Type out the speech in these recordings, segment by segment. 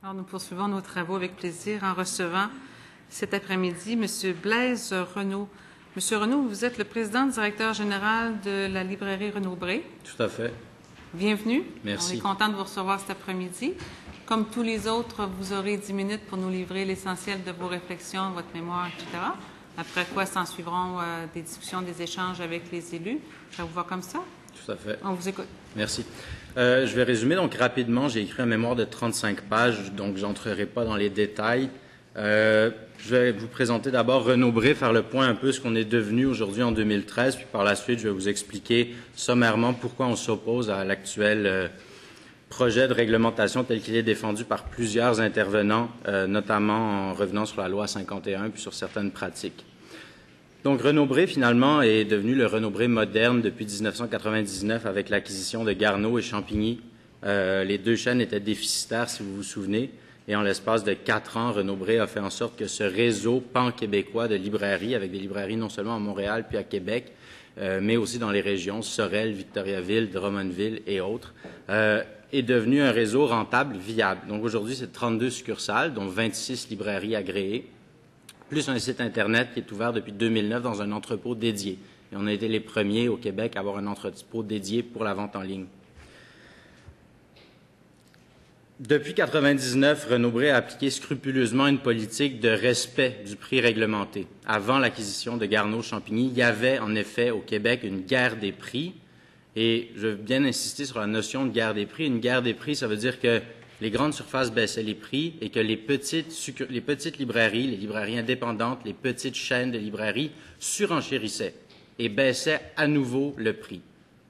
Alors, nous poursuivons nos travaux avec plaisir en recevant cet après-midi M. Blaise Renaud. M. Renaud, vous êtes le président directeur général de la librairie Renaud-Bré. Tout à fait. Bienvenue. Merci. On est content de vous recevoir cet après-midi. Comme tous les autres, vous aurez 10 minutes pour nous livrer l'essentiel de vos réflexions, votre mémoire, etc. Après quoi s'en suivront des discussions, des échanges avec les élus. Ça vous va comme ça? Tout à fait. On vous écoute. Merci. Je vais résumer donc rapidement. J'ai écrit un mémoire de 35 pages, donc j'entrerai pas dans les détails. Je vais vous présenter d'abord Renaud-Bré, faire le point un peu ce qu'on est devenu aujourd'hui en 2013, puis par la suite, je vais vous expliquer sommairement pourquoi on s'oppose à l'actuel projet de réglementation tel qu'il est défendu par plusieurs intervenants, notamment en revenant sur la loi 51 puis sur certaines pratiques. Donc, Renaud-Bré, finalement, est devenu le Renaud-Bré moderne depuis 1999 avec l'acquisition de Garneau et Champigny. Les deux chaînes étaient déficitaires, si vous vous souvenez, et en l'espace de 4 ans, Renaud-Bré a fait en sorte que ce réseau pan-québécois de librairies, avec des librairies non seulement à Montréal puis à Québec, mais aussi dans les régions, Sorel, Victoriaville, Drummondville et autres, est devenu un réseau rentable, viable. Donc, aujourd'hui, c'est 32 succursales, dont 26 librairies agréées, plus un site Internet qui est ouvert depuis 2009 dans un entrepôt dédié. Et on a été les premiers au Québec à avoir un entrepôt dédié pour la vente en ligne. Depuis 1999, Renaud-Bré a appliqué scrupuleusement une politique de respect du prix réglementé. Avant l'acquisition de Garneau-Champigny, il y avait en effet au Québec une guerre des prix. Et je veux bien insister sur la notion de guerre des prix. Une guerre des prix, ça veut dire que les grandes surfaces baissaient les prix et que les petites librairies, les librairies indépendantes, les petites chaînes de librairies surenchérissaient et baissaient à nouveau le prix.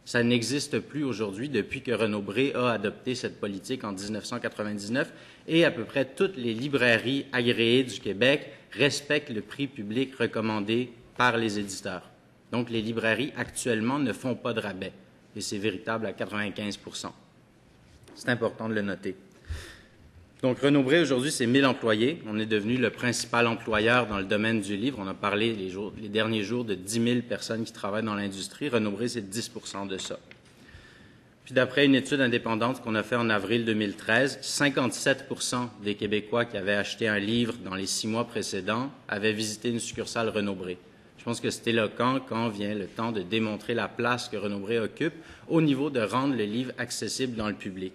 Ça n'existe plus aujourd'hui depuis que Renaud-Bré a adopté cette politique en 1999 et à peu près toutes les librairies agréées du Québec respectent le prix public recommandé par les éditeurs. Donc, les librairies actuellement ne font pas de rabais et c'est véritable à 95 %. C'est important de le noter. Donc, Renaud-Bré, aujourd'hui, c'est 1000 employés. On est devenu le principal employeur dans le domaine du livre. On a parlé les derniers jours de 10 000 personnes qui travaillent dans l'industrie. Renaud-Bré, c'est 10 % de ça. Puis, d'après une étude indépendante qu'on a faite en avril 2013, 57 % des Québécois qui avaient acheté un livre dans les 6 mois précédents avaient visité une succursale Renaud-Bré. Je pense que c'est éloquent quand vient le temps de démontrer la place que Renaud-Bré occupe au niveau de rendre le livre accessible dans le public.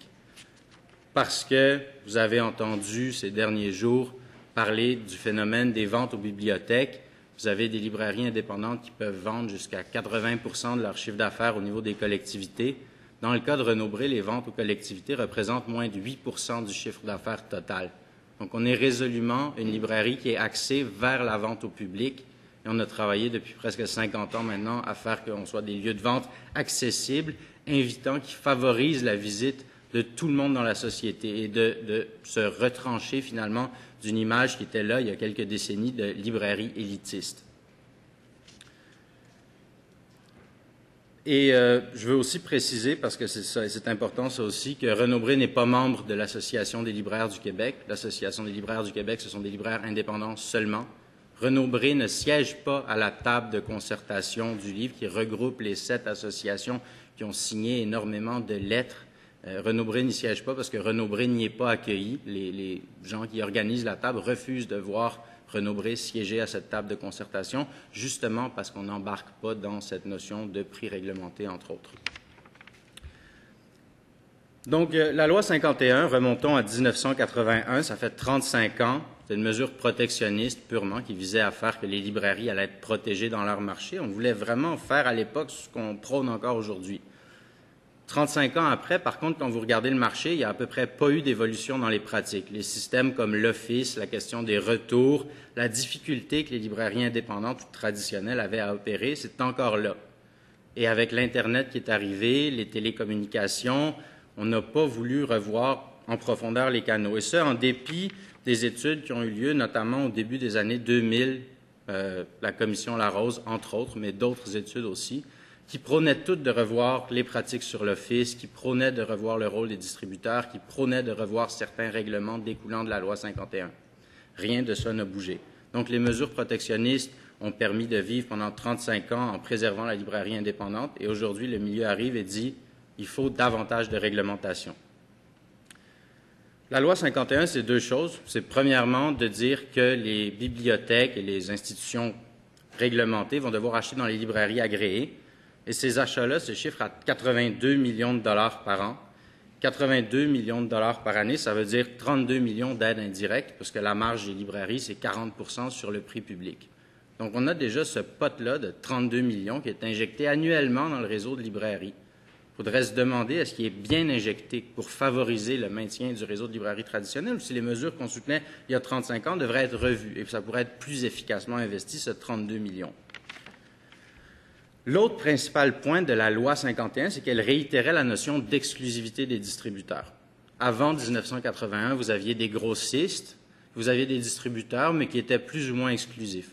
Parce que vous avez entendu ces derniers jours parler du phénomène des ventes aux bibliothèques. Vous avez des librairies indépendantes qui peuvent vendre jusqu'à 80 % de leur chiffre d'affaires au niveau des collectivités. Dans le cas de Renaud-Bré, les ventes aux collectivités représentent moins de 8 % du chiffre d'affaires total. Donc, on est résolument une librairie qui est axée vers la vente au public. Et on a travaillé depuis presque 50 ans maintenant à faire qu'on soit des lieux de vente accessibles, invitants, qui favorisent la visite de tout le monde dans la société et de se retrancher finalement d'une image qui était là il y a quelques décennies de librairie élitiste. Et je veux aussi préciser, parce que c'est important ça aussi, que Renaud-Bré n'est pas membre de l'Association des libraires du Québec. L'Association des libraires du Québec, ce sont des libraires indépendants seulement. Renaud-Bré ne siège pas à la table de concertation du livre qui regroupe les 7 associations qui ont signé énormément de lettres. Renaud-Bré n'y siège pas parce que Renaud-Bré n'y est pas accueilli. Les gens qui organisent la table refusent de voir Renaud-Bré siéger à cette table de concertation, justement parce qu'on n'embarque pas dans cette notion de prix réglementé, entre autres. Donc, la loi 51, remontons à 1981, ça fait 35 ans. C'est une mesure protectionniste purement qui visait à faire que les librairies allaient être protégées dans leur marché. On voulait vraiment faire à l'époque ce qu'on prône encore aujourd'hui. 35 ans après, par contre, quand vous regardez le marché, il n'y a à peu près pas eu d'évolution dans les pratiques. Les systèmes comme l'Office, la question des retours, la difficulté que les librairies indépendantes ou traditionnelles avaient à opérer, c'est encore là. Et avec l'Internet qui est arrivé, les télécommunications, on n'a pas voulu revoir en profondeur les canaux. Et ça, en dépit des études qui ont eu lieu, notamment au début des années 2000, la Commission Larose, entre autres, mais d'autres études aussi, qui prônaient toutes de revoir les pratiques sur l'Office, qui prônaient de revoir le rôle des distributeurs, qui prônaient de revoir certains règlements découlant de la loi 51. Rien de ça n'a bougé. Donc, les mesures protectionnistes ont permis de vivre pendant 35 ans en préservant la librairie indépendante, et aujourd'hui, le milieu arrive et dit il faut davantage de réglementation. La loi 51, c'est deux choses. C'est premièrement de dire que les bibliothèques et les institutions réglementées vont devoir acheter dans les librairies agréées. Et ces achats-là se chiffrent à 82 millions de dollars par an. 82 millions de dollars par année, ça veut dire 32 millions d'aides indirectes, parce que la marge des librairies, c'est 40% sur le prix public. Donc, on a déjà ce pot-là de 32 millions qui est injecté annuellement dans le réseau de librairies. Il faudrait se demander est-ce qu'il est bien injecté pour favoriser le maintien du réseau de librairies traditionnelles ou si les mesures qu'on soutenait il y a 35 ans devraient être revues et que ça pourrait être plus efficacement investi, ce 32 millions. L'autre principal point de la loi 51, c'est qu'elle réitérait la notion d'exclusivité des distributeurs. Avant 1981, vous aviez des grossistes, vous aviez des distributeurs, mais qui étaient plus ou moins exclusifs.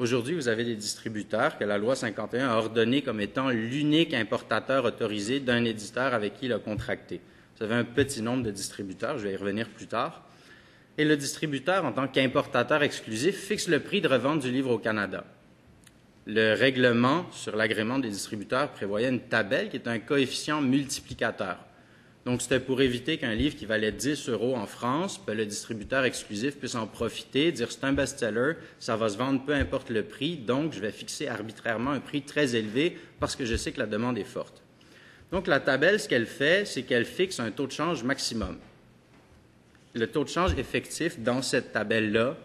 Aujourd'hui, vous avez des distributeurs que la loi 51 a ordonné comme étant l'unique importateur autorisé d'un éditeur avec qui il a contracté. Vous avez un petit nombre de distributeurs, je vais y revenir plus tard. Et le distributeur, en tant qu'importateur exclusif, fixe le prix de revente du livre au Canada. Le règlement sur l'agrément des distributeurs prévoyait une tabelle qui est un coefficient multiplicateur. Donc, c'était pour éviter qu'un livre qui valait 10 € en France, le distributeur exclusif puisse en profiter, dire c'est un best-seller, ça va se vendre peu importe le prix, donc je vais fixer arbitrairement un prix très élevé parce que je sais que la demande est forte. Donc, la tabelle, ce qu'elle fait, c'est qu'elle fixe un taux de change maximum. Le taux de change effectif dans cette tabelle-là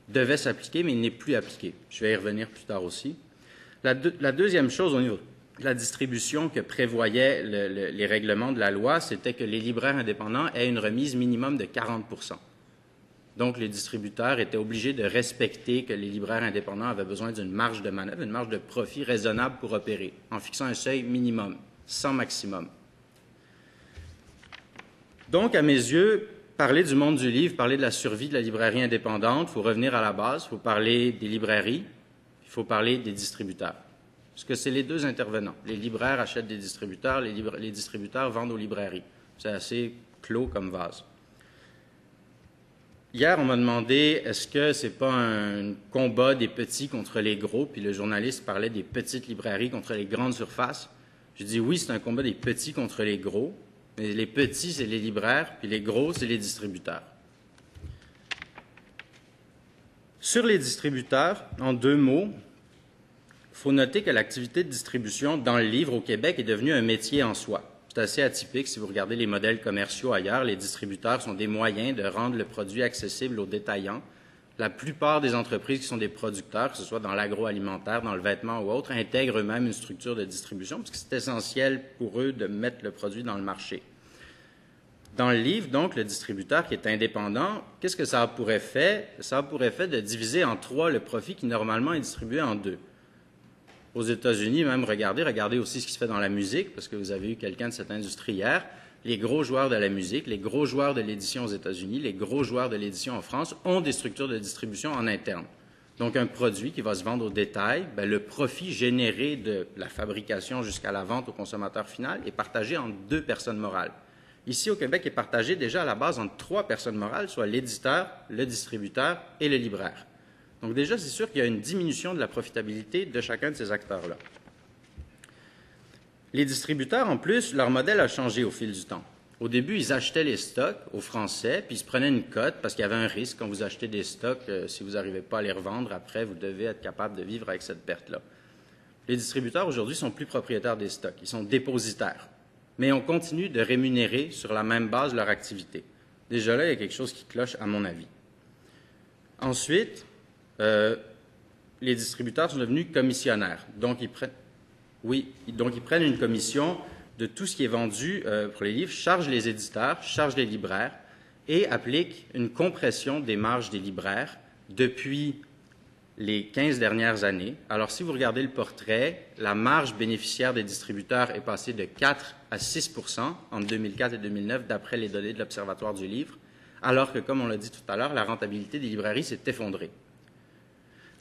devait s'appliquer, mais il n'est plus appliqué. Je vais y revenir plus tard aussi. La deuxième chose au niveau de la distribution que prévoyaient les règlements de la loi, c'était que les libraires indépendants aient une remise minimum de 40 %. Donc, les distributeurs étaient obligés de respecter que les libraires indépendants avaient besoin d'une marge de manœuvre, une marge de profit raisonnable pour opérer, en fixant un seuil minimum, sans maximum. Donc, à mes yeux, parler du monde du livre, parler de la survie de la librairie indépendante, il faut revenir à la base, il faut parler des librairies, il faut parler des distributeurs. Parce que c'est les deux intervenants. Les libraires achètent des distributeurs, les distributeurs vendent aux librairies. C'est assez clos comme vase. Hier, on m'a demandé est-ce que c'est pas un combat des petits contre les gros, puis le journaliste parlait des petites librairies contre les grandes surfaces. Je dis oui, c'est un combat des petits contre les gros, mais les petits, c'est les libraires, puis les gros, c'est les distributeurs. Sur les distributeurs, en deux mots, il faut noter que l'activité de distribution dans le livre au Québec est devenue un métier en soi. C'est assez atypique. Si vous regardez les modèles commerciaux ailleurs, les distributeurs sont des moyens de rendre le produit accessible aux détaillants. La plupart des entreprises qui sont des producteurs, que ce soit dans l'agroalimentaire, dans le vêtement ou autre, intègrent eux-mêmes une structure de distribution parce que c'est essentiel pour eux de mettre le produit dans le marché. Dans le livre, donc, le distributeur qui est indépendant, qu'est-ce que ça a pour effet? Ça a pour effet de diviser en trois le profit qui normalement est distribué en deux. Aux États-Unis, même, regardez aussi ce qui se fait dans la musique, parce que vous avez eu quelqu'un de cette industrie hier. Les gros joueurs de la musique, les gros joueurs de l'édition aux États-Unis, les gros joueurs de l'édition en France ont des structures de distribution en interne. Donc, un produit qui va se vendre au détail, le profit généré de la fabrication jusqu'à la vente au consommateur final est partagé entre deux personnes morales. Ici, au Québec, il est partagé déjà à la base entre trois personnes morales, soit l'éditeur, le distributeur et le libraire. Donc déjà, c'est sûr qu'il y a une diminution de la profitabilité de chacun de ces acteurs-là. Les distributeurs, en plus, leur modèle a changé au fil du temps. Au début, ils achetaient les stocks aux Français, puis ils se prenaient une cote parce qu'il y avait un risque quand vous achetez des stocks. Si vous n'arrivez pas à les revendre, après, vous devez être capable de vivre avec cette perte-là. Les distributeurs, aujourd'hui, sont plus propriétaires des stocks. Ils sont dépositaires. Mais on continue de rémunérer sur la même base leur activité. Déjà là, il y a quelque chose qui cloche, à mon avis. Ensuite, les distributeurs sont devenus commissionnaires. Donc, ils prennent une commission de tout ce qui est vendu pour les livres, chargent les éditeurs, chargent les libraires et appliquent une compression des marges des libraires depuis les 15 dernières années. Alors, si vous regardez le portrait, la marge bénéficiaire des distributeurs est passée de 4 à 6 % entre 2004 et 2009, d'après les données de l'Observatoire du livre, alors que, comme on l'a dit tout à l'heure, la rentabilité des librairies s'est effondrée.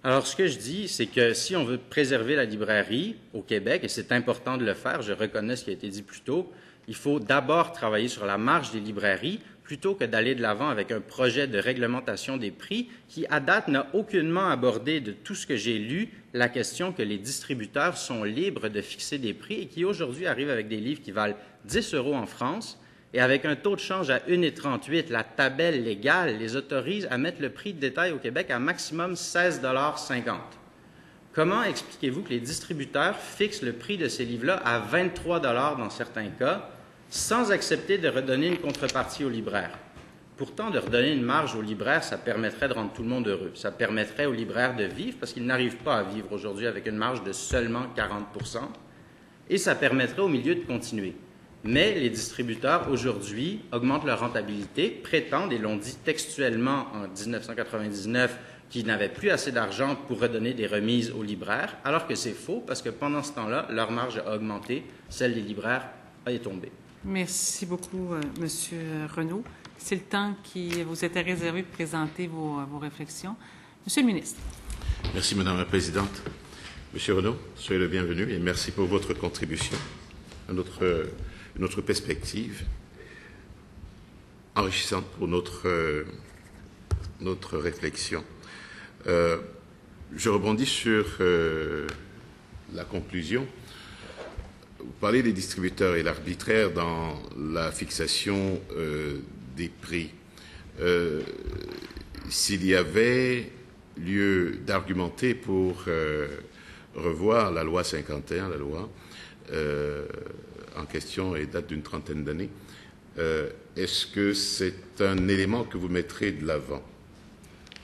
Alors, ce que je dis, c'est que si on veut préserver la librairie au Québec, et c'est important de le faire, je reconnais ce qui a été dit plus tôt, il faut d'abord travailler sur la marge des librairies plutôt que d'aller de l'avant avec un projet de réglementation des prix qui, à date, n'a aucunement abordé de tout ce que j'ai lu la question que les distributeurs sont libres de fixer des prix et qui, aujourd'hui, arrivent avec des livres qui valent 10 € en France Et avec un taux de change à 1,38, la tabelle légale les autorise à mettre le prix de détail au Québec à maximum 16,50 $. Comment expliquez-vous que les distributeurs fixent le prix de ces livres-là à 23 $ dans certains cas, sans accepter de redonner une contrepartie aux libraires? Pourtant, de redonner une marge aux libraires, ça permettrait de rendre tout le monde heureux. Ça permettrait aux libraires de vivre, parce qu'ils n'arrivent pas à vivre aujourd'hui avec une marge de seulement 40 %, et ça permettrait au milieu de continuer. Mais les distributeurs, aujourd'hui, augmentent leur rentabilité, prétendent, et l'ont dit textuellement en 1999, qu'ils n'avaient plus assez d'argent pour redonner des remises aux libraires, alors que c'est faux, parce que pendant ce temps-là, leur marge a augmenté, celle des libraires est tombée. Merci beaucoup, M. Renaud. C'est le temps qui vous était réservé pour présenter vos réflexions. Monsieur le ministre. Merci, Madame la Présidente. Monsieur Renaud, soyez le bienvenu et merci pour votre contribution à notre perspective enrichissante pour notre réflexion. Je rebondis sur la conclusion. Vous parlez des distributeurs et l'arbitraire dans la fixation des prix. S'il y avait lieu d'argumenter pour revoir la loi 51, la loi en question et date d'une trentaine d'années, est-ce que c'est un élément que vous mettrez de l'avant?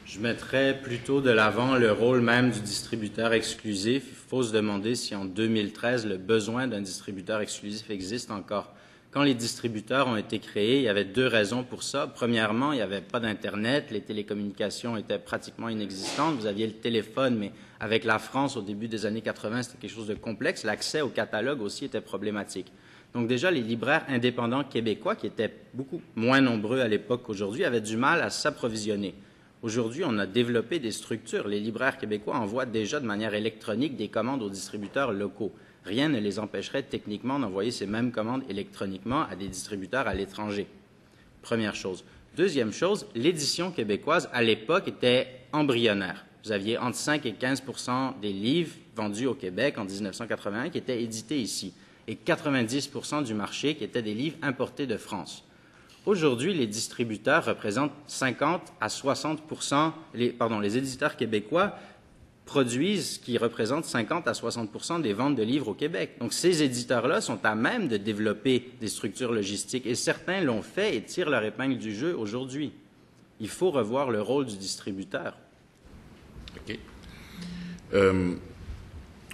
Je mettrais plutôt de l'avant le rôle même du distributeur exclusif. Il faut se demander si en 2013, le besoin d'un distributeur exclusif existe encore. Quand les distributeurs ont été créés, il y avait deux raisons pour ça. Premièrement, il n'y avait pas d'Internet, les télécommunications étaient pratiquement inexistantes. Vous aviez le téléphone, mais avec la France, au début des années 80, c'était quelque chose de complexe. L'accès au catalogue aussi était problématique. Donc déjà, les libraires indépendants québécois, qui étaient beaucoup moins nombreux à l'époque qu'aujourd'hui, avaient du mal à s'approvisionner. Aujourd'hui, on a développé des structures. Les libraires québécois envoient déjà de manière électronique des commandes aux distributeurs locaux. Rien ne les empêcherait techniquement d'envoyer ces mêmes commandes électroniquement à des distributeurs à l'étranger. Première chose. Deuxième chose, l'édition québécoise, à l'époque, était embryonnaire. Vous aviez entre 5 et 15 % des livres vendus au Québec en 1981 qui étaient édités ici, et 90 % du marché qui étaient des livres importés de France. Aujourd'hui, les distributeurs représentent 50 à 60 %, les éditeurs québécois produisent qui représentent 50 à 60 % des ventes de livres au Québec. Donc, ces éditeurs-là sont à même de développer des structures logistiques et certains l'ont fait et tirent leur épingle du jeu aujourd'hui. Il faut revoir le rôle du distributeur. OK.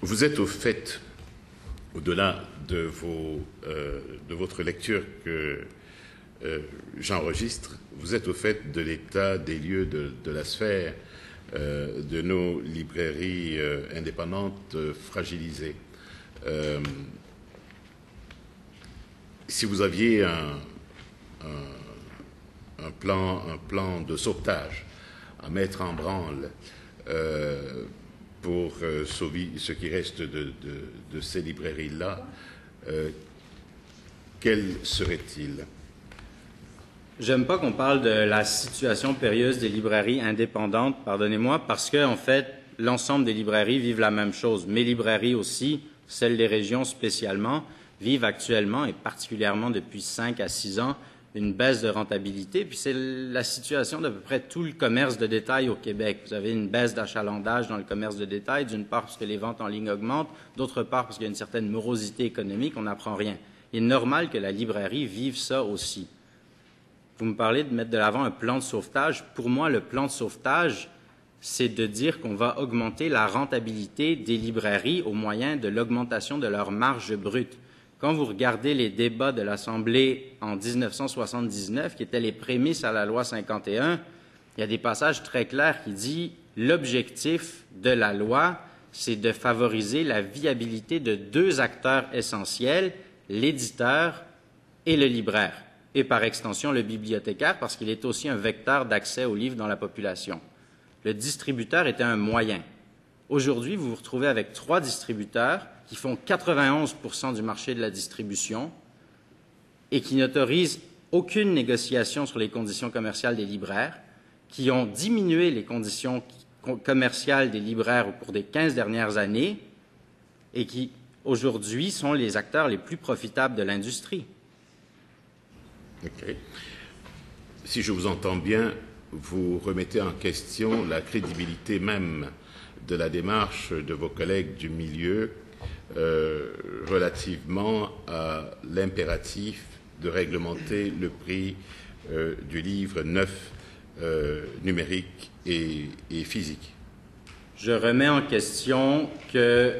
Vous êtes au fait, au-delà de votre lecture que j'enregistre, vous êtes au fait de l'état des lieux de la sphère de nos librairies indépendantes fragilisées. Si vous aviez un plan de sauvetage à mettre en branle pour sauver ce qui reste de ces librairies-là, quel serait-il? J'aime pas qu'on parle de la situation périlleuse des librairies indépendantes, pardonnez-moi, parce que, en fait, l'ensemble des librairies vivent la même chose. Mes librairies aussi, celles des régions spécialement, vivent actuellement, et particulièrement depuis 5 à 6 ans, une baisse de rentabilité. Puis c'est la situation d'à peu près tout le commerce de détail au Québec. Vous avez une baisse d'achalandage dans le commerce de détail, d'une part parce que les ventes en ligne augmentent, d'autre part parce qu'il y a une certaine morosité économique, on n'apprend rien. Il est normal que la librairie vive ça aussi. Vous me parlez de mettre de l'avant un plan de sauvetage. Pour moi, le plan de sauvetage, c'est de dire qu'on va augmenter la rentabilité des librairies au moyen de l'augmentation de leur marge brute. Quand vous regardez les débats de l'Assemblée en 1979, qui étaient les prémices à la loi 51, il y a des passages très clairs qui disent l'objectif de la loi, c'est de favoriser la viabilité de deux acteurs essentiels, l'éditeur et le libraire, et par extension le bibliothécaire, parce qu'il est aussi un vecteur d'accès aux livres dans la population. Le distributeur était un moyen. Aujourd'hui, vous vous retrouvez avec 3 distributeurs qui font 91 % du marché de la distribution et qui n'autorisent aucune négociation sur les conditions commerciales des libraires, qui ont diminué les conditions commerciales des libraires au cours des 15 dernières années et qui, aujourd'hui, sont les acteurs les plus profitables de l'industrie. Ok. Si je vous entends bien, vous remettez en question la crédibilité même de la démarche de vos collègues du milieu relativement à l'impératif de réglementer le prix du livre neuf numérique et physique. Je remets en question que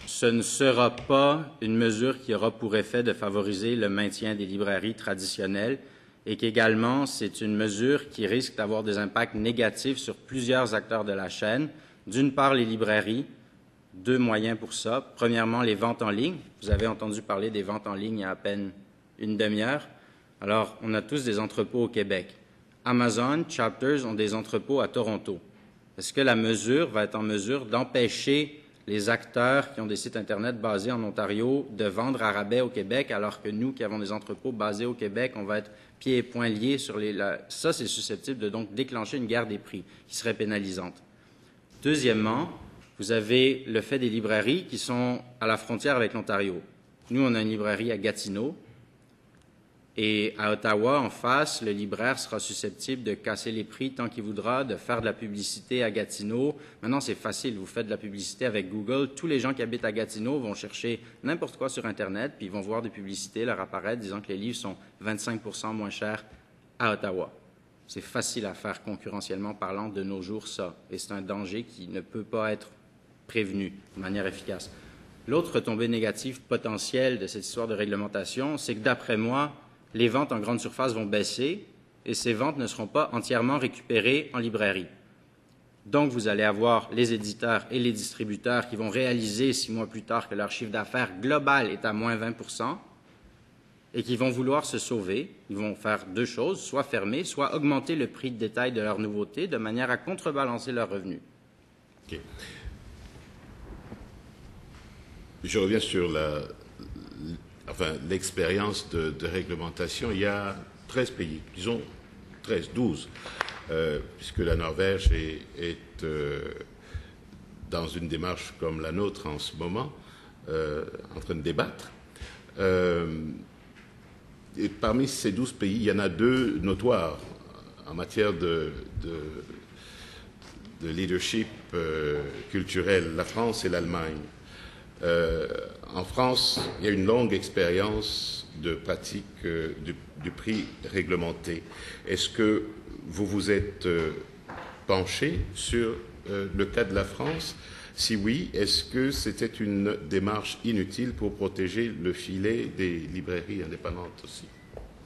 ce ne sera pas une mesure qui aura pour effet de favoriser le maintien des librairies traditionnelles et qu'également c'est une mesure qui risque d'avoir des impacts négatifs sur plusieurs acteurs de la chaîne. D'une part, les librairies, deux moyens pour ça. Premièrement, les ventes en ligne. Vous avez entendu parler des ventes en ligne il y a à peine une demi-heure. Alors, on a tous des entrepôts au Québec. Amazon, Chapters ont des entrepôts à Toronto. Est-ce que la mesure va être en mesure d'empêcher les acteurs qui ont des sites Internet basés en Ontario de vendre à rabais au Québec, alors que nous, qui avons des entrepôts basés au Québec, on va être pieds et poings liés sur les... Ça, c'est susceptible de donc déclencher une guerre des prix qui serait pénalisante. Deuxièmement, vous avez le fait des librairies qui sont à la frontière avec l'Ontario. Nous, on a une librairie à Gatineau. Et à Ottawa, en face, le libraire sera susceptible de casser les prix tant qu'il voudra, de faire de la publicité à Gatineau. Maintenant, c'est facile, vous faites de la publicité avec Google. Tous les gens qui habitent à Gatineau vont chercher n'importe quoi sur Internet, puis ils vont voir des publicités leur apparaître disant que les livres sont 25% moins chers à Ottawa. C'est facile à faire concurrentiellement parlant de nos jours, ça. Et c'est un danger qui ne peut pas être prévenu de manière efficace. L'autre retombée négative potentielle de cette histoire de réglementation, c'est que d'après moi, les ventes en grande surface vont baisser et ces ventes ne seront pas entièrement récupérées en librairie. Donc, vous allez avoir les éditeurs et les distributeurs qui vont réaliser 6 mois plus tard que leur chiffre d'affaires global est à moins 20% et qui vont vouloir se sauver. Ils vont faire deux choses, soit fermer, soit augmenter le prix de détail de leurs nouveautés de manière à contrebalancer leurs revenus. Okay. Je reviens sur l'expérience de réglementation. Il y a 13 pays, disons 12, puisque la Norvège est dans une démarche comme la nôtre en ce moment, en train de débattre. Et parmi ces 12 pays, il y en a 2 notoires en matière de leadership culturel, la France et l'Allemagne. En France, il y a une longue expérience de pratique du prix réglementé. Est-ce que vous vous êtes penché sur le cas de la France? Si oui, est-ce que c'était une démarche inutile pour protéger le filet des librairies indépendantes aussi?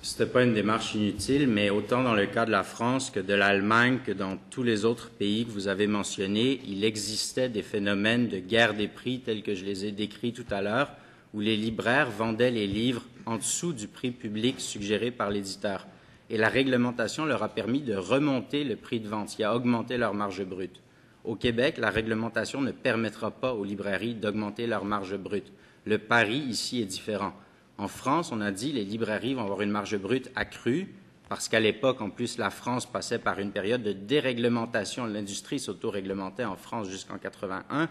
Ce n'était pas une démarche inutile, mais autant dans le cas de la France que de l'Allemagne, que dans tous les autres pays que vous avez mentionnés, il existait des phénomènes de guerre des prix tels que je les ai décrits tout à l'heure, où les libraires vendaient les livres en dessous du prix public suggéré par l'éditeur. Et la réglementation leur a permis de remonter le prix de vente, ce qui a augmenté leur marge brute. Au Québec, la réglementation ne permettra pas aux librairies d'augmenter leur marge brute. Le pari ici est différent. En France, on a dit que les librairies vont avoir une marge brute accrue parce qu'à l'époque, en plus, la France passait par une période de déréglementation. L'industrie s'auto-réglementait en France jusqu'en 81.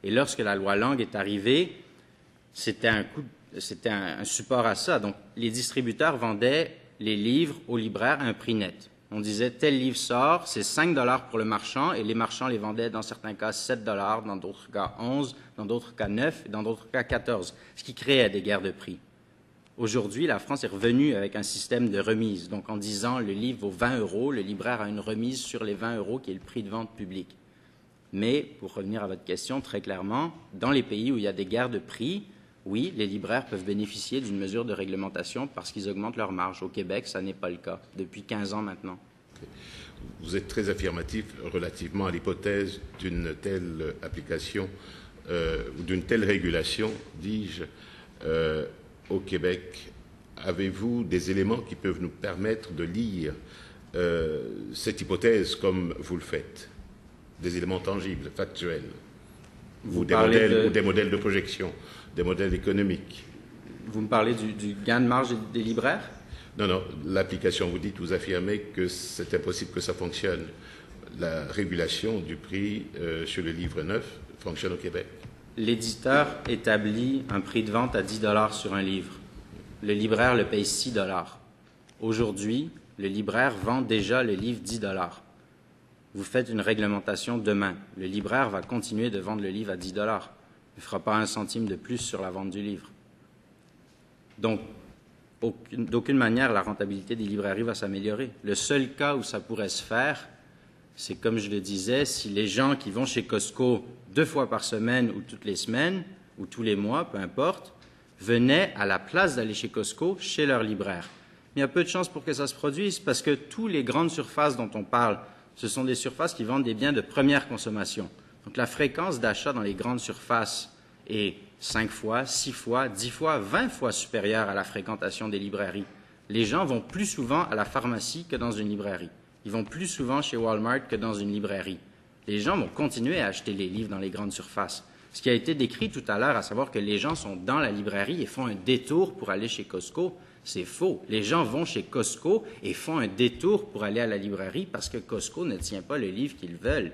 Et lorsque la loi Lang est arrivée, c'était un support à ça. Donc, les distributeurs vendaient les livres aux libraires à un prix net. On disait, tel livre sort, c'est 5 $ pour le marchand, et les marchands les vendaient dans certains cas 7 $, dans d'autres cas 11, dans d'autres cas 9, et dans d'autres cas 14, ce qui créait des guerres de prix. Aujourd'hui, la France est revenue avec un système de remise. Donc, en disant le livre vaut 20 €, le libraire a une remise sur les 20 € qui est le prix de vente public. Mais, pour revenir à votre question, très clairement, dans les pays où il y a des guerres de prix, oui, les libraires peuvent bénéficier d'une mesure de réglementation parce qu'ils augmentent leur marge. Au Québec, ça n'est pas le cas, depuis 15 ans maintenant. Vous êtes très affirmatif relativement à l'hypothèse d'une telle application ou d'une telle régulation, dis-je, au Québec. Avez-vous des éléments qui peuvent nous permettre de lire cette hypothèse comme vous le faites? Des éléments tangibles, factuels, ou des modèles de projection, des modèles économiques. Vous me parlez du gain de marge des libraires? Non, l'application, vous affirmez que c'est impossible que ça fonctionne. La régulation du prix sur le livre neuf fonctionne au Québec. L'éditeur établit un prix de vente à 10 $ sur un livre. Le libraire le paye 6 $. Aujourd'hui, le libraire vend déjà le livre 10 $. Vous faites une réglementation demain. Le libraire va continuer de vendre le livre à 10 $. Il ne fera pas un centime de plus sur la vente du livre. Donc, d'aucune manière, la rentabilité des librairies va s'améliorer. Le seul cas où ça pourrait se faire, c'est comme je le disais, si les gens qui vont chez Costco 2 fois par semaine ou toutes les semaines ou tous les mois, peu importe, venaient à la place d'aller chez Costco, chez leur libraire. Mais il y a peu de chances pour que ça se produise parce que toutes les grandes surfaces dont on parle, ce sont des surfaces qui vendent des biens de première consommation. Donc la fréquence d'achat dans les grandes surfaces est 5 fois, 6 fois, 10 fois, 20 fois supérieure à la fréquentation des librairies. Les gens vont plus souvent à la pharmacie que dans une librairie. Ils vont plus souvent chez Walmart que dans une librairie. Les gens vont continuer à acheter les livres dans les grandes surfaces. Ce qui a été décrit tout à l'heure, à savoir que les gens sont dans la librairie et font un détour pour aller chez Costco, c'est faux. Les gens vont chez Costco et font un détour pour aller à la librairie parce que Costco ne tient pas le livre qu'ils veulent.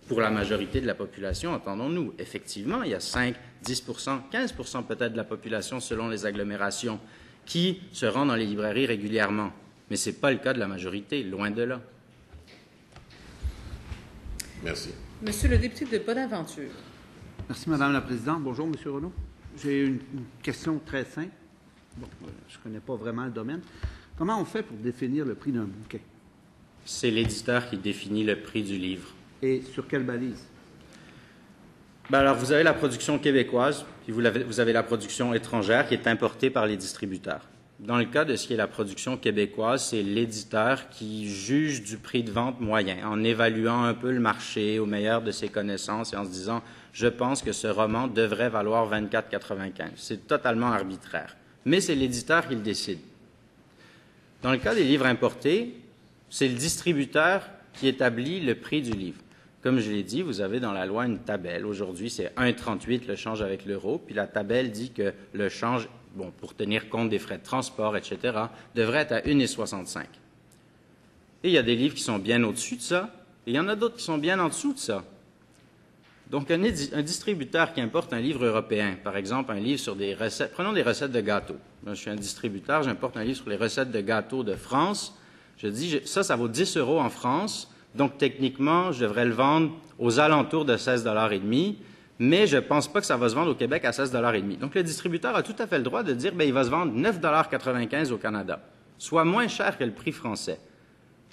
Pour la majorité de la population, entendons-nous. Effectivement, il y a 5, 10 15 peut-être de la population, selon les agglomérations, qui se rend dans les librairies régulièrement. Mais ce n'est pas le cas de la majorité, loin de là. Merci. Monsieur le député de Bonaventure. Merci, Madame la Présidente. Bonjour, Monsieur Renaud. J'ai une question très simple. Bon, je ne connais pas vraiment le domaine. Comment on fait pour définir le prix d'un bouquin? C'est l'éditeur qui définit le prix du livre. Et sur quelle balise? Ben alors, vous avez la production québécoise, puis vous avez la production étrangère qui est importée par les distributeurs. Dans le cas de ce qui est la production québécoise, c'est l'éditeur qui juge du prix de vente moyen, en évaluant un peu le marché au meilleur de ses connaissances et en se disant « je pense que ce roman devrait valoir 24,95 ». C'est totalement arbitraire. Mais c'est l'éditeur qui le décide. Dans le cas des livres importés, c'est le distributeur qui établit le prix du livre. Comme je l'ai dit, vous avez dans la loi une tabelle. Aujourd'hui, c'est 1,38 le change avec l'euro, puis la tabelle dit que le change, bon, pour tenir compte des frais de transport, etc., devrait être à 1,65. Et il y a des livres qui sont bien au-dessus de ça, et il y en a d'autres qui sont bien en dessous de ça. Donc, un distributeur qui importe un livre européen, par exemple un livre sur des recettes, prenons des recettes de gâteaux. Moi, je suis un distributeur, j'importe un livre sur les recettes de gâteaux de France. Je dis, ça vaut 10 € en France, donc techniquement, je devrais le vendre aux alentours de 16,5 $, mais je ne pense pas que ça va se vendre au Québec à 16,5 $. Donc, le distributeur a tout à fait le droit de dire, bien, il va se vendre 9,95 $ au Canada, soit moins cher que le prix français.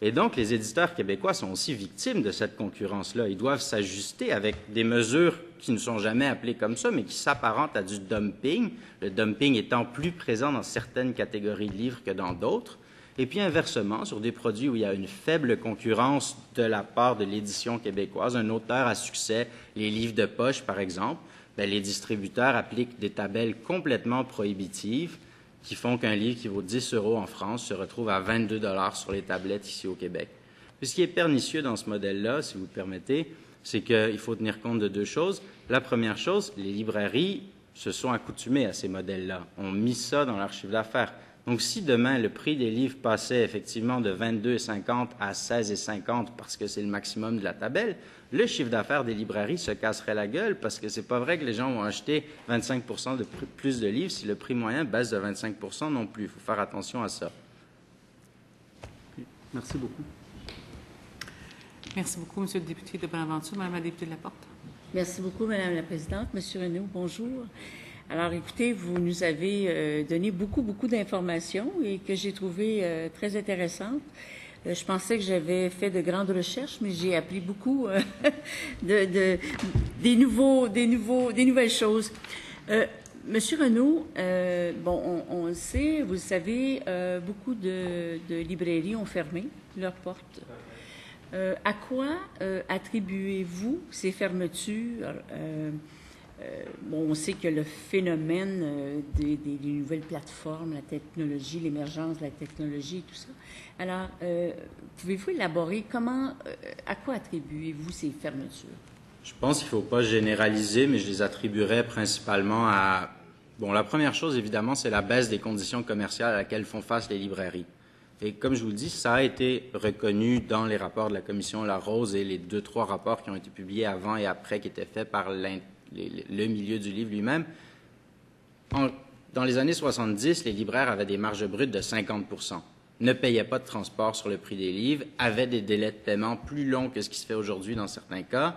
Et donc, les éditeurs québécois sont aussi victimes de cette concurrence-là. Ils doivent s'ajuster avec des mesures qui ne sont jamais appelées comme ça, mais qui s'apparentent à du dumping, le dumping étant plus présent dans certaines catégories de livres que dans d'autres. Et puis, inversement, sur des produits où il y a une faible concurrence de la part de l'édition québécoise, un auteur à succès, les livres de poche, par exemple, bien, les distributeurs appliquent des tabelles complètement prohibitives qui font qu'un livre qui vaut 10 € en France se retrouve à 22 $ sur les tablettes ici au Québec. Puis ce qui est pernicieux dans ce modèle-là, si vous le permettez, c'est qu'il faut tenir compte de 2 choses. La première chose, les librairies se sont accoutumées à ces modèles-là, ont mis ça dans leur chiffre d'affaires. Donc, si demain, le prix des livres passait effectivement de 22,50 à 16,50 parce que c'est le maximum de la tabelle, le chiffre d'affaires des librairies se casserait la gueule parce que c'est pas vrai que les gens vont acheter 25 % de plus de livres si le prix moyen baisse de 25 % non plus. Il faut faire attention à ça. Merci beaucoup. Merci beaucoup, Monsieur le député de Bonaventure. Madame la députée de Laporte. Merci beaucoup, Madame la Présidente. Monsieur Renaud, bonjour. Alors, écoutez, vous nous avez donné beaucoup d'informations et que j'ai trouvées très intéressantes. Je pensais que j'avais fait de grandes recherches, mais j'ai appris beaucoup des nouvelles choses. Monsieur Renaud, bon, on le sait, vous le savez, beaucoup de librairies ont fermé leurs portes. À quoi attribuez-vous ces fermetures? Bon, on sait que le phénomène des nouvelles plateformes, la technologie, l'émergence de la technologie et tout ça. Alors, pouvez-vous élaborer à quoi attribuez-vous ces fermetures? Je pense qu'il ne faut pas généraliser, mais je les attribuerais principalement à... Bon, la première chose, évidemment, c'est la baisse des conditions commerciales à laquelle font face les librairies. Et comme je vous le dis, ça a été reconnu dans les rapports de la Commission Larose et les 2-3 rapports qui ont été publiés avant et après, qui étaient faits par le milieu du livre lui-même. dans les années 70, les libraires avaient des marges brutes de 50 %, ne payaient pas de transport sur le prix des livres, avaient des délais de paiement plus longs que ce qui se fait aujourd'hui dans certains cas.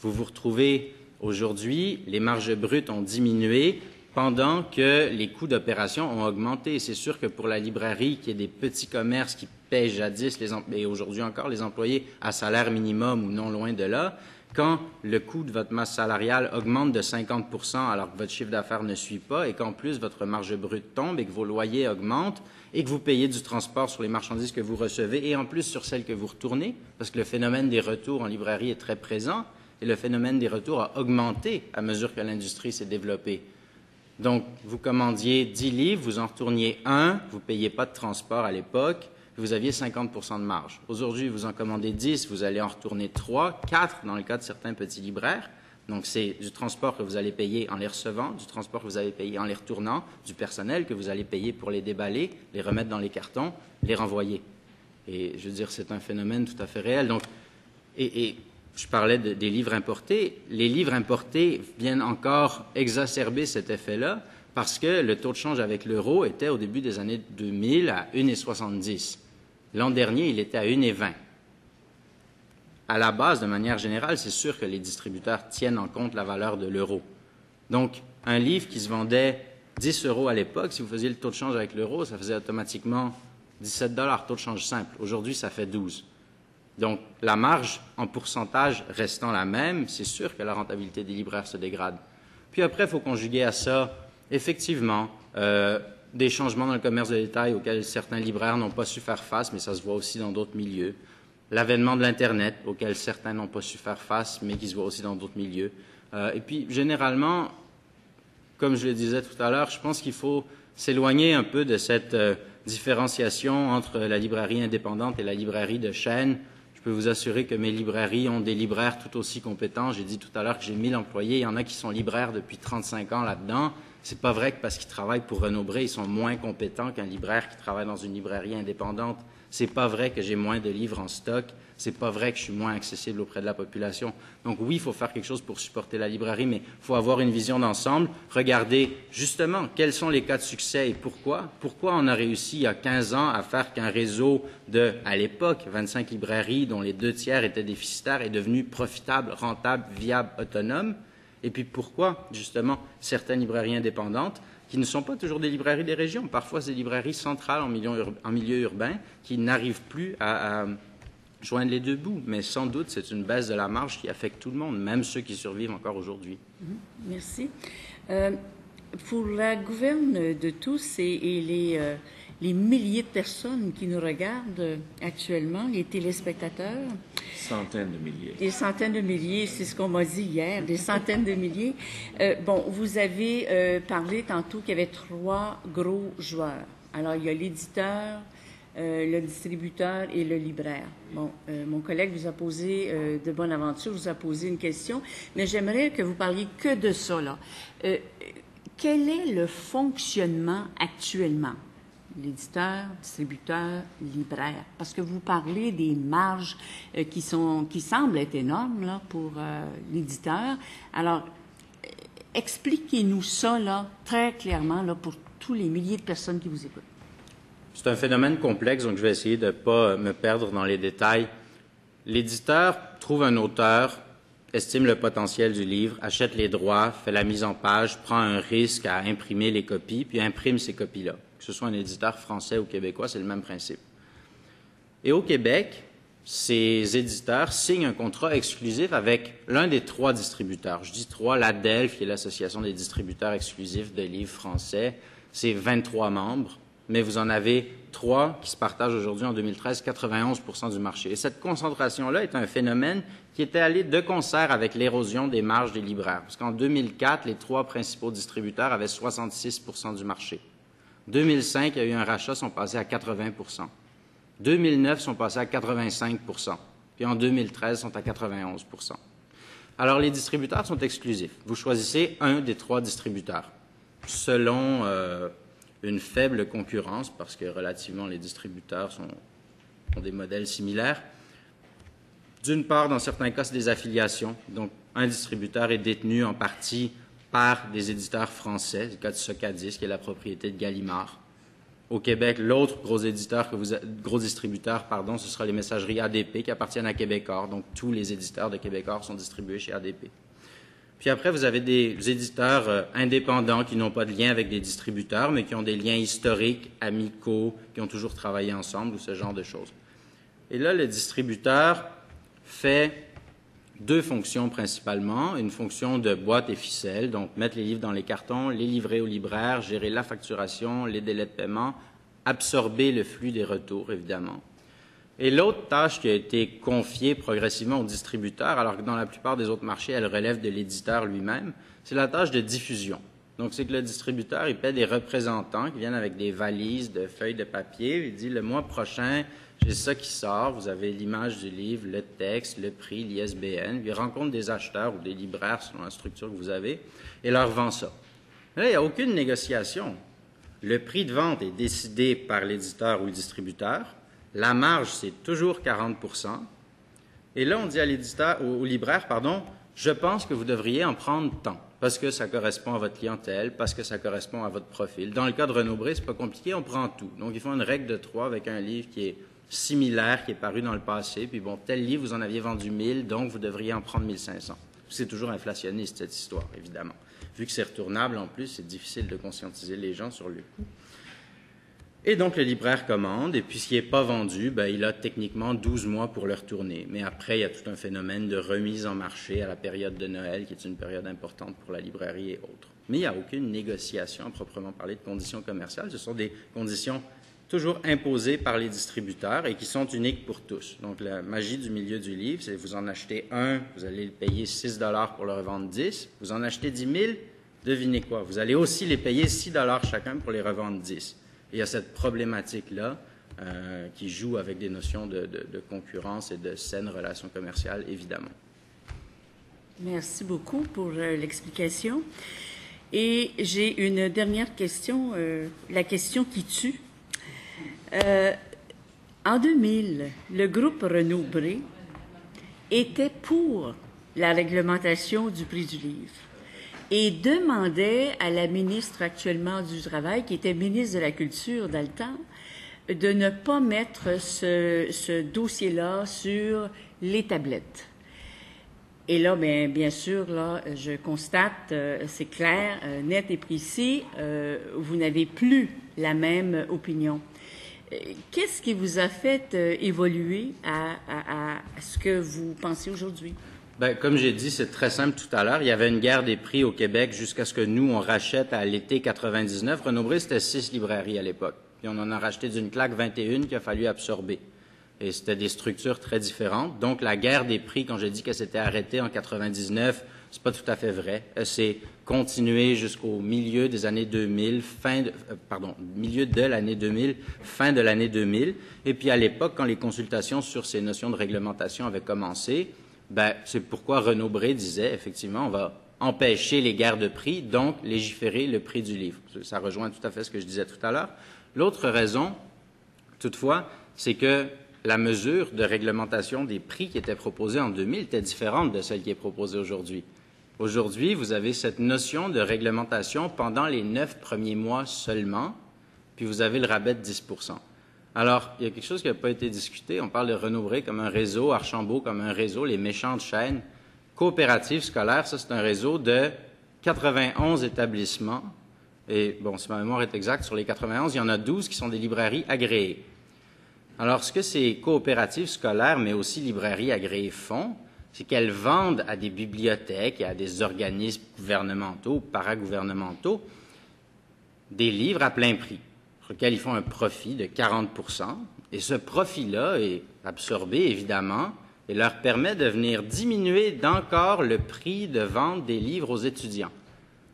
Vous vous retrouvez aujourd'hui, les marges brutes ont diminué pendant que les coûts d'opération ont augmenté. C'est sûr que pour la librairie, qui est des petits commerces qui paient jadis, et aujourd'hui encore, les employés à salaire minimum ou non loin de là, quand le coût de votre masse salariale augmente de 50 % alors que votre chiffre d'affaires ne suit pas et qu'en plus votre marge brute tombe et que vos loyers augmentent et que vous payez du transport sur les marchandises que vous recevez et en plus sur celles que vous retournez, parce que le phénomène des retours en librairie est très présent et le phénomène des retours a augmenté à mesure que l'industrie s'est développée. Donc, vous commandiez 10 livres, vous en retourniez 1, vous ne payez pas de transport à l'époque, vous aviez 50 % de marge. Aujourd'hui, vous en commandez 10, vous allez en retourner 3, 4 dans le cas de certains petits libraires. Donc, c'est du transport que vous allez payer en les recevant, du transport que vous allez payer en les retournant, du personnel que vous allez payer pour les déballer, les remettre dans les cartons, les renvoyer. Et je veux dire, c'est un phénomène tout à fait réel. Donc, et je parlais des livres importés. Les livres importés viennent encore exacerber cet effet-là parce que le taux de change avec l'euro était au début des années 2000 à 1,70. L'an dernier, il était à 1,20. À la base, de manière générale, c'est sûr que les distributeurs tiennent en compte la valeur de l'euro. Donc, un livre qui se vendait 10 € à l'époque, si vous faisiez le taux de change avec l'euro, ça faisait automatiquement 17 $, taux de change simple. Aujourd'hui, ça fait 12. Donc, la marge en pourcentage restant la même, c'est sûr que la rentabilité des libraires se dégrade. Puis après, il faut conjuguer à ça, effectivement, des changements dans le commerce de détail auxquels certains libraires n'ont pas su faire face, mais ça se voit aussi dans d'autres milieux. L'avènement de l'Internet, auquel certains n'ont pas su faire face, mais qui se voit aussi dans d'autres milieux. Et puis, généralement, comme je le disais tout à l'heure, je pense qu'il faut s'éloigner un peu de cette différenciation entre la librairie indépendante et la librairie de chaîne. Je peux vous assurer que mes librairies ont des libraires tout aussi compétents. J'ai dit tout à l'heure que j'ai 1000 employés. Il y en a qui sont libraires depuis 35 ans là-dedans. C'est pas vrai que parce qu'ils travaillent pour Renaud-Bré, ils sont moins compétents qu'un libraire qui travaille dans une librairie indépendante. C'est pas vrai que j'ai moins de livres en stock. C'est pas vrai que je suis moins accessible auprès de la population. Donc oui, il faut faire quelque chose pour supporter la librairie, mais il faut avoir une vision d'ensemble. Regardez justement quels sont les cas de succès et pourquoi. Pourquoi on a réussi il y a 15 ans à faire qu'un réseau de, à l'époque, 25 librairies dont les 2 tiers étaient déficitaires est devenu profitable, rentable, viable, autonome. Et puis pourquoi, justement, certaines librairies indépendantes, qui ne sont pas toujours des librairies des régions, parfois c'est des librairies centrales en milieu urbain, qui n'arrivent plus à joindre les deux bouts. Mais sans doute, c'est une baisse de la marge qui affecte tout le monde, même ceux qui survivent encore aujourd'hui. Merci. Pour la gouverne de tous et les milliers de personnes qui nous regardent actuellement, les téléspectateurs. Centaines de milliers. Des centaines de milliers, c'est ce qu'on m'a dit hier, des centaines de milliers. Bon, vous avez parlé tantôt qu'il y avait 3 gros joueurs. Alors, il y a l'éditeur, le distributeur et le libraire. Bon, mon collègue vous a posé, de bonne aventure, vous a posé une question, mais j'aimerais que vous parliez que de ça, là. Quel est le fonctionnement actuellement? L'éditeur, distributeur, libraire. Parce que vous parlez des marges qui semblent être énormes là, pour l'éditeur. Alors, expliquez-nous ça là, très clairement là, pour tous les milliers de personnes qui vous écoutent. C'est un phénomène complexe, donc je vais essayer de ne pas me perdre dans les détails. L'éditeur trouve un auteur, estime le potentiel du livre, achète les droits, fait la mise en page, prend un risque à imprimer les copies, puis imprime ces copies-là. Que ce soit un éditeur français ou québécois, c'est le même principe. Et au Québec, ces éditeurs signent un contrat exclusif avec l'un des 3 distributeurs. Je dis 3, l'ADELF, qui est l'Association des distributeurs exclusifs de livres français. C'est 23 membres, mais vous en avez 3 qui se partagent aujourd'hui, en 2013, 91 % du marché. Et cette concentration-là est un phénomène qui était allé de concert avec l'érosion des marges des libraires. Parce qu'en 2004, les 3 principaux distributeurs avaient 66 % du marché. 2005, il y a eu un rachat, sont passés à 80 %. 2009, sont passés à 85 %. Puis en 2013, sont à 91 %. Alors, les distributeurs sont exclusifs. Vous choisissez un des 3 distributeurs selon une faible concurrence, parce que relativement, les distributeurs ont des modèles similaires. D'une part, dans certains cas, c'est des affiliations. Donc, un distributeur est détenu en partie par des éditeurs français. C'est le cas de Socadis, qui est la propriété de Gallimard. Au Québec, l'autre gros distributeur, ce sera les messageries ADP qui appartiennent à Québecor. Donc, tous les éditeurs de Québecor sont distribués chez ADP. Puis après, vous avez des éditeurs indépendants qui n'ont pas de lien avec des distributeurs, mais qui ont des liens historiques, amicaux, qui ont toujours travaillé ensemble ou ce genre de choses. Et là, le distributeur fait deux fonctions principalement. Une fonction de boîte et ficelle, donc mettre les livres dans les cartons, les livrer aux libraires, gérer la facturation, les délais de paiement, absorber le flux des retours, évidemment. Et l'autre tâche qui a été confiée progressivement au distributeur, alors que dans la plupart des autres marchés, elle relève de l'éditeur lui-même, c'est la tâche de diffusion. Donc, c'est que le distributeur, il paie des représentants qui viennent avec des valises de feuilles de papier. Il dit, le mois prochain, j'ai ça qui sort. Vous avez l'image du livre, le texte, le prix, l'ISBN. Il rencontre des acheteurs ou des libraires selon la structure que vous avez et leur vend ça. Là, il n'y a aucune négociation. Le prix de vente est décidé par l'éditeur ou le distributeur. La marge, c'est toujours 40 %. Et là, on dit à l'éditeur, au libraire, je pense que vous devriez en prendre tant, parce que ça correspond à votre clientèle, parce que ça correspond à votre profil. Dans le cas de Renaud-Bré, c'est pas compliqué, on prend tout. Donc, ils font une règle de 3 avec un livre qui est similaire, qui est paru dans le passé, puis bon, tel livre, vous en aviez vendu 1000, donc vous devriez en prendre 1500. C'est toujours inflationniste, cette histoire, évidemment. Vu que c'est retournable, en plus, c'est difficile de conscientiser les gens sur le coût. Et donc, le libraire commande, et puis ce qui n'est pas vendu, il a techniquement 12 mois pour le retourner. Mais après, il y a tout un phénomène de remise en marché à la période de Noël, qui est une période importante pour la librairie et autres. Mais il n'y a aucune négociation à proprement parler de conditions commerciales. Ce sont des conditions toujours imposées par les distributeurs et qui sont uniques pour tous. Donc, la magie du milieu du livre, c'est que vous en achetez un, vous allez le payer 6 $ pour le revendre 10. Vous en achetez 10 000, devinez quoi? Vous allez aussi les payer 6 $ chacun pour les revendre 10. Et il y a cette problématique-là qui joue avec des notions de concurrence et de saine relation commerciale, évidemment. Merci beaucoup pour l'explication. Et j'ai une dernière question, la question qui tue. En 2000, le groupe Renaud-Bré était pour la réglementation du prix du livre et demandait à la ministre actuellement du Travail, qui était ministre de la Culture dans le temps, de ne pas mettre ce dossier-là sur les tablettes. Et là, bien sûr, là, je constate, c'est clair, net et précis, vous n'avez plus la même opinion. Qu'est-ce qui vous a fait évoluer à ce que vous pensez aujourd'hui? Comme j'ai dit, c'est très simple tout à l'heure. Il y avait une guerre des prix au Québec jusqu'à ce que nous, on rachète à l'été 99. Renaud-Bré, c'était 6 librairies à l'époque. Puis on en a racheté d'une claque 21 qu'il a fallu absorber. Et c'était des structures très différentes. Donc, la guerre des prix, quand j'ai dit qu'elle s'était arrêtée en 99, c'est pas tout à fait vrai. Elle s'est continuée jusqu'au milieu des années 2000, milieu de l'année 2000, fin de l'année 2000. Et puis, à l'époque, quand les consultations sur ces notions de réglementation avaient commencé, c'est pourquoi Renaud-Bré disait, effectivement, on va empêcher les guerres de prix, donc légiférer le prix du livre. Ça rejoint tout à fait ce que je disais tout à l'heure. L'autre raison, toutefois, c'est que la mesure de réglementation des prix qui était proposée en 2000 était différente de celle qui est proposée aujourd'hui. Aujourd'hui, vous avez cette notion de réglementation pendant les 9 premiers mois seulement, puis vous avez le rabais de 10 %. Alors, il y a quelque chose qui n'a pas été discuté. On parle de Renaud-Bré comme un réseau, Archambault comme un réseau, les méchantes chaînes. Coopératives scolaires, ça, c'est un réseau de 91 établissements. Et, si ma mémoire est exacte, sur les 91, il y en a 12 qui sont des librairies agréées. Alors, ce que ces coopératives scolaires, mais aussi librairies agréées font, c'est qu'elles vendent à des bibliothèques et à des organismes gouvernementaux ou paragouvernementaux des livres à plein prix, sur lesquels ils font un profit de 40 %. Et ce profit-là est absorbé, évidemment, et leur permet de venir diminuer d'encore le prix de vente des livres aux étudiants.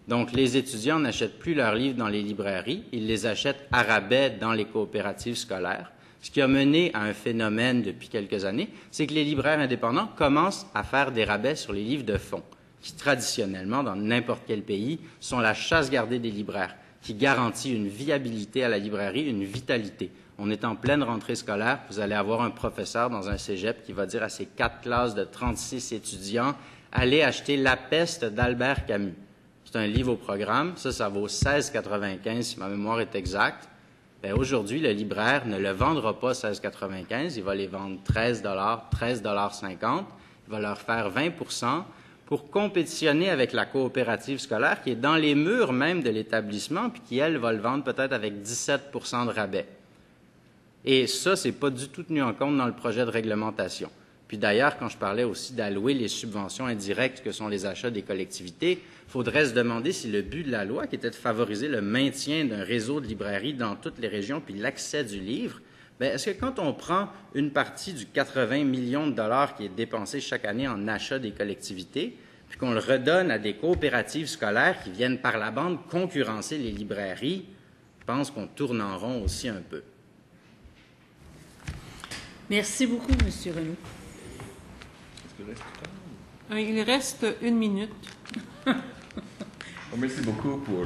Donc, les étudiants n'achètent plus leurs livres dans les librairies, ils les achètent à rabais dans les coopératives scolaires. Ce qui a mené à un phénomène depuis quelques années, c'est que les libraires indépendants commencent à faire des rabais sur les livres de fonds, qui traditionnellement, dans n'importe quel pays, sont la chasse gardée des libraires, qui garantit une viabilité à la librairie, une vitalité. On est en pleine rentrée scolaire, vous allez avoir un professeur dans un cégep qui va dire à ses 4 classes de 36 étudiants « Allez acheter La peste d'Albert Camus ». c'est un livre au programme, ça vaut 16,95 si ma mémoire est exacte. Bien, aujourd'hui, le libraire ne le vendra pas 16,95, il va les vendre 13 $13,50. Il va leur faire 20 % pour compétitionner avec la coopérative scolaire qui est dans les murs même de l'établissement puis qui, elle, va le vendre peut-être avec 17 % de rabais. Et ça, c'est pas du tout tenu en compte dans le projet de réglementation. Puis d'ailleurs, quand je parlais aussi d'allouer les subventions indirectes que sont les achats des collectivités, il faudrait se demander si le but de la loi, qui était de favoriser le maintien d'un réseau de librairies dans toutes les régions puis l'accès du livre, bien, est-ce que quand on prend une partie du 80 millions de dollars qui est dépensé chaque année en achat des collectivités, puis qu'on le redonne à des coopératives scolaires qui viennent par la bande concurrencer les librairies, je pense qu'on tourne en rond aussi un peu. Merci beaucoup, M. Renaud. Il reste 1 minute. Merci beaucoup pour...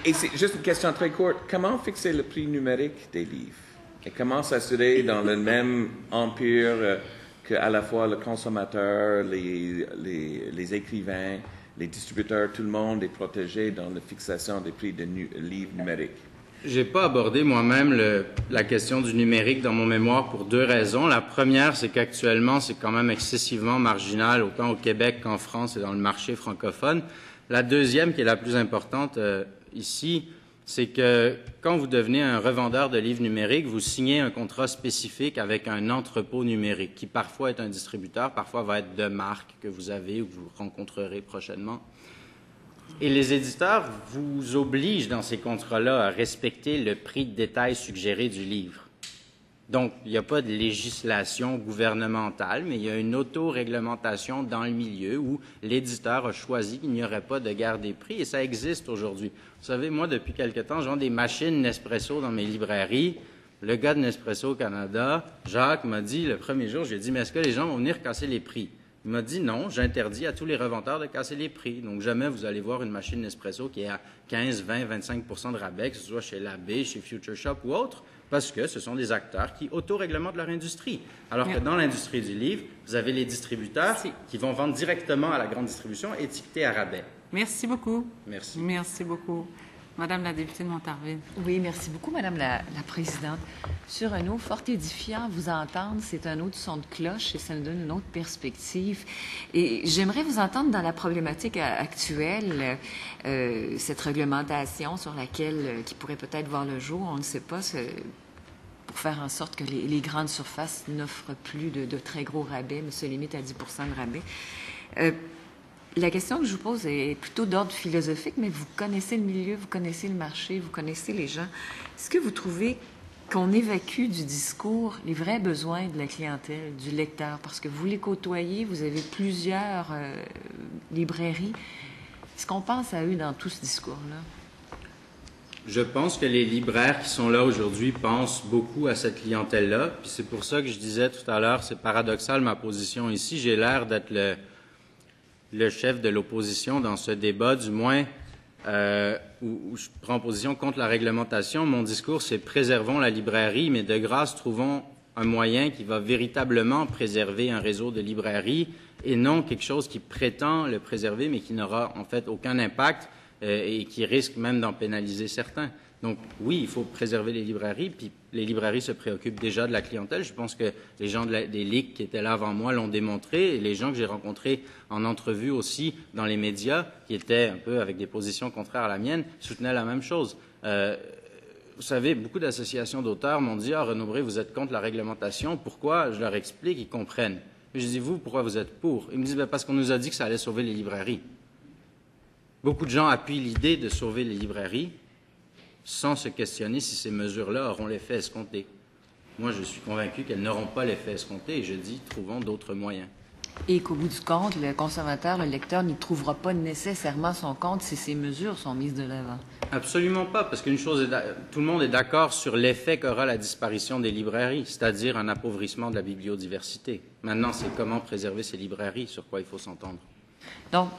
Et c'est juste une question très courte. Comment fixer le prix numérique des livres? Et comment s'assurer dans le même empire qu'à la fois le consommateur, les écrivains, les distributeurs, tout le monde est protégé dans la fixation des prix de livres numériques? Je n'ai pas abordé moi-même la question du numérique dans mon mémoire pour 2 raisons. La première, c'est qu'actuellement, c'est quand même excessivement marginal, autant au Québec qu'en France et dans le marché francophone. La deuxième, qui est la plus importante ici, c'est que quand vous devenez un revendeur de livres numériques, vous signez un contrat spécifique avec un entrepôt numérique, qui parfois est un distributeur, parfois va être de marque que vous avez ou que vous rencontrerez prochainement. Et les éditeurs vous obligent dans ces contrats-là à respecter le prix de détail suggéré du livre. Donc, il n'y a pas de législation gouvernementale, mais il y a une autoréglementation dans le milieu où l'éditeur a choisi qu'il n'y aurait pas de guerre des prix, et ça existe aujourd'hui. Vous savez, moi, depuis quelque temps, je vends des machines Nespresso dans mes librairies. Le gars de Nespresso Canada, Jacques, m'a dit le premier jour, je lui ai dit, mais est-ce que les gens vont venir casser les prix? Il m'a dit non, j'interdis à tous les revendeurs de casser les prix. Donc, jamais vous allez voir une machine Nespresso qui est à 15, 20, 25 % de rabais, que ce soit chez Labbé, chez Future Shop ou autre, parce que ce sont des acteurs qui autoréglementent leur industrie. Alors que dans l'industrie du livre, vous avez les distributeurs qui vont vendre directement à la grande distribution étiquetés à rabais. Merci beaucoup. Merci. Merci beaucoup. Madame la députée de Montarville. Oui, merci beaucoup, Madame la Présidente. Monsieur Renaud, fort édifiant vous entendre. C'est un autre son de cloche et ça nous donne une autre perspective. Et j'aimerais vous entendre dans la problématique actuelle, cette réglementation sur laquelle, qui pourrait peut-être voir le jour, on ne sait pas, pour faire en sorte que les grandes surfaces n'offrent plus de très gros rabais, mais se limitent à 10 % de rabais. La question que je vous pose est plutôt d'ordre philosophique, mais vous connaissez le milieu, vous connaissez le marché, vous connaissez les gens. Est-ce que vous trouvez qu'on évacue du discours les vrais besoins de la clientèle, du lecteur? Parce que vous les côtoyez, vous avez plusieurs librairies. Est-ce qu'on pense à eux dans tout ce discours-là? Je pense que les libraires qui sont là aujourd'hui pensent beaucoup à cette clientèle-là. Puis c'est pour ça que je disais tout à l'heure, c'est paradoxal ma position ici. J'ai l'air d'être le chef de l'opposition dans ce débat, du moins où je prends position contre la réglementation. Mon discours, c'est « préservons la librairie, mais de grâce, trouvons un moyen qui va véritablement préserver un réseau de librairies et non quelque chose qui prétend le préserver, mais qui n'aura en fait aucun impact et qui risque même d'en pénaliser certains. » Donc oui, il faut préserver les librairies, puis les librairies se préoccupent déjà de la clientèle. Je pense que les gens des LIC qui étaient là avant moi l'ont démontré, et les gens que j'ai rencontrés en entrevue aussi dans les médias, qui étaient un peu avec des positions contraires à la mienne, soutenaient la même chose. Vous savez, beaucoup d'associations d'auteurs m'ont dit « Ah, Renaud Bré, vous êtes contre la réglementation. Pourquoi? » Je leur explique, ils comprennent. Je dis « Vous, pourquoi vous êtes pour? » Ils me disent « Parce qu'on nous a dit que ça allait sauver les librairies. » Beaucoup de gens appuient l'idée de sauver les librairies, sans se questionner si ces mesures-là auront l'effet escompté. Moi, je suis convaincu qu'elles n'auront pas l'effet escompté et je dis, trouvons d'autres moyens. Et qu'au bout du compte, le consommateur, le lecteur n'y trouvera pas nécessairement son compte si ces mesures sont mises de l'avant. Absolument pas, parce qu'une chose, tout le monde est d'accord sur l'effet qu'aura la disparition des librairies, c'est-à-dire un appauvrissement de la bibliodiversité. Maintenant, c'est comment préserver ces librairies, sur quoi il faut s'entendre. Donc,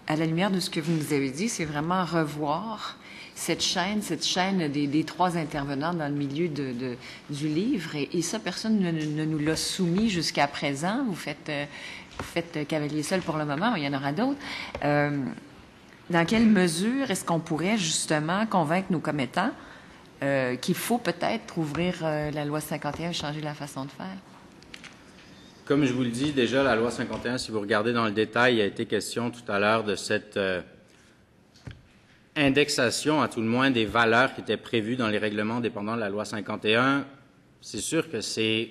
à la lumière de ce que vous nous avez dit, c'est vraiment revoir cette chaîne des trois intervenants dans le milieu du livre. Et ça, personne ne nous l'a soumis jusqu'à présent. Vous faites cavalier seul pour le moment, mais il y en aura d'autres. Dans quelle mesure est-ce qu'on pourrait justement convaincre nos commettants qu'il faut peut-être ouvrir la loi 51 et changer la façon de faire? Comme je vous le dis déjà, la loi 51, si vous regardez dans le détail, il a été question tout à l'heure de cette indexation, à tout le moins, des valeurs qui étaient prévues dans les règlements dépendant de la loi 51. C'est sûr que c'est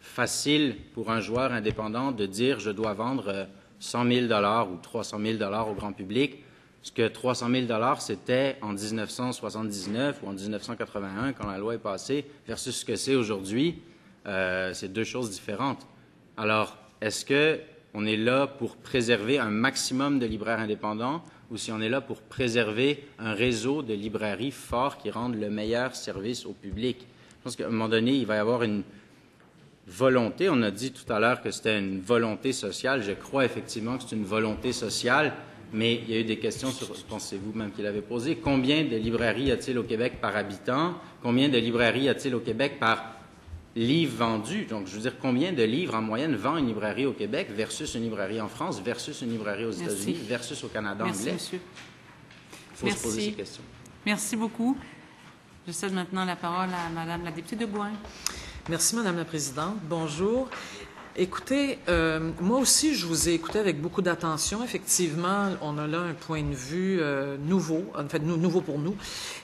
facile pour un joueur indépendant de dire « je dois vendre 100 000 $ ou 300 000 $ au grand public », ce que 300 000 $ c'était en 1979 ou en 1981 quand la loi est passée, versus ce que c'est aujourd'hui, c'est deux choses différentes. Alors, est-ce qu'on est là pour préserver un maximum de libraires indépendants ou si on est là pour préserver un réseau de librairies forts qui rendent le meilleur service au public? Je pense qu'à un moment donné, il va y avoir une volonté. On a dit tout à l'heure que c'était une volonté sociale. Je crois effectivement que c'est une volonté sociale, mais il y a eu des questions sur, pensez vous-même qu'il avait posé, combien de librairies y a-t-il au Québec par habitant? Combien de librairies y a-t-il au Québec par livres vendus? Donc, je veux dire, combien de livres en moyenne vend une librairie au Québec versus une librairie en France, versus une librairie aux États-Unis, versus au Canada anglais? Merci, monsieur. Il faut se poser ces questions. Merci beaucoup. Je cède maintenant la parole à Madame la députée de Gouin. Merci, Madame la Présidente. Bonjour. Écoutez, moi aussi, je vous ai écouté avec beaucoup d'attention. Effectivement, on a là un point de vue nouveau, en fait, nouveau pour nous,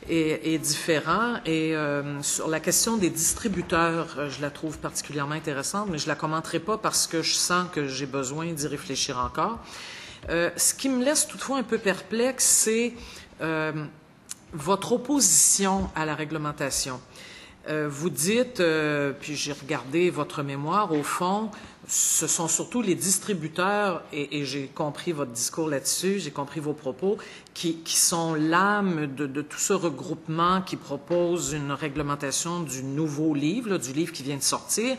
et différent. Et sur la question des distributeurs, je la trouve particulièrement intéressante, mais je la commenterai pas parce que je sens que j'ai besoin d'y réfléchir encore. Ce qui me laisse toutefois un peu perplexe, c'est votre opposition à la réglementation. Vous dites, puis j'ai regardé votre mémoire, au fond, ce sont surtout les distributeurs, et j'ai compris votre discours là-dessus, j'ai compris vos propos, qui sont l'âme de tout ce regroupement qui propose une réglementation du nouveau livre, là, du livre qui vient de sortir.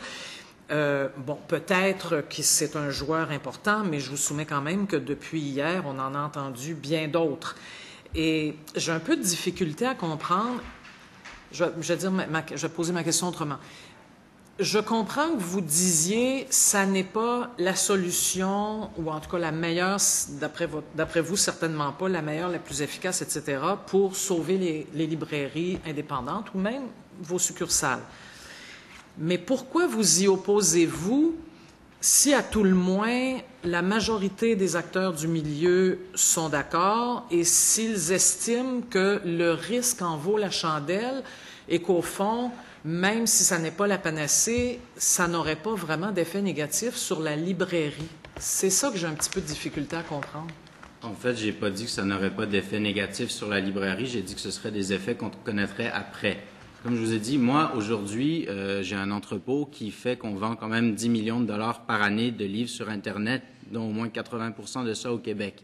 Bon, peut-être que c'est un joueur important, mais je vous soumets quand même que depuis hier, on en a entendu bien d'autres. Et j'ai un peu de difficulté à comprendre. Je vais poser ma question autrement. Je comprends que vous disiez ça n'est pas la solution, ou en tout cas la meilleure, d'après vous, certainement pas la meilleure, la plus efficace, etc., pour sauver les librairies indépendantes ou même vos succursales. Mais pourquoi vous y opposez-vous si, à tout le moins, la majorité des acteurs du milieu sont d'accord et s'ils estiment que le risque en vaut la chandelle et qu'au fond, même si ça n'est pas la panacée, ça n'aurait pas vraiment d'effet négatif sur la librairie? C'est ça que j'ai un petit peu de difficulté à comprendre. En fait, je n'ai pas dit que ça n'aurait pas d'effet négatif sur la librairie, j'ai dit que ce seraient des effets qu'on connaîtrait après. Comme je vous ai dit, moi, aujourd'hui, j'ai un entrepôt qui fait qu'on vend quand même 10 millions de dollars par année de livres sur Internet, dont au moins 80% de ça au Québec.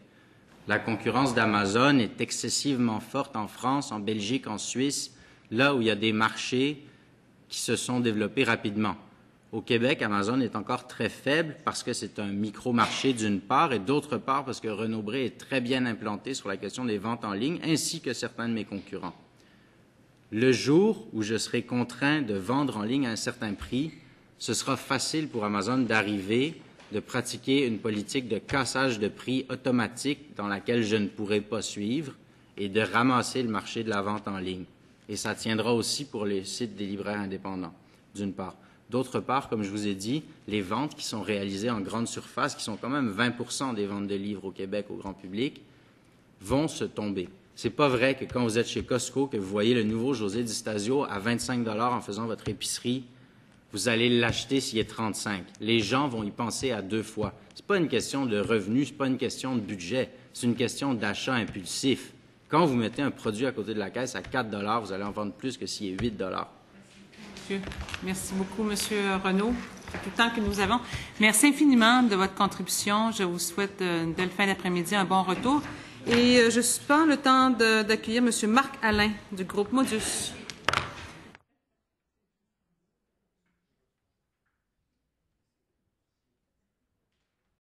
La concurrence d'Amazon est excessivement forte en France, en Belgique, en Suisse, là où il y a des marchés qui se sont développés rapidement. Au Québec, Amazon est encore très faible parce que c'est un micro-marché d'une part et d'autre part parce que Renaud Bré est très bien implanté sur la question des ventes en ligne, ainsi que certains de mes concurrents. Le jour où je serai contraint de vendre en ligne à un certain prix, ce sera facile pour Amazon d'arriver, de pratiquer une politique de cassage de prix automatique dans laquelle je ne pourrai pas suivre et de ramasser le marché de la vente en ligne. Et ça tiendra aussi pour les sites des libraires indépendants, d'une part. D'autre part, comme je vous ai dit, les ventes qui sont réalisées en grande surface, qui sont quand même 20% des ventes de livres au Québec au grand public, vont se tomber. C'est pas vrai que quand vous êtes chez Costco, que vous voyez le nouveau José Di Stasio à 25 $ en faisant votre épicerie, vous allez l'acheter s'il est 35. Les gens vont y penser à deux fois. C'est pas une question de revenus, c'est pas une question de budget, c'est une question d'achat impulsif. Quand vous mettez un produit à côté de la caisse à 4 $, vous allez en vendre plus que s'il est 8 $. Merci beaucoup, Monsieur Renaud. C'est tout le temps que nous avons. Merci infiniment de votre contribution. Je vous souhaite une belle fin d'après-midi, un bon retour. Et je suspends le temps d'accueillir M. Marc Alain du groupe Modus.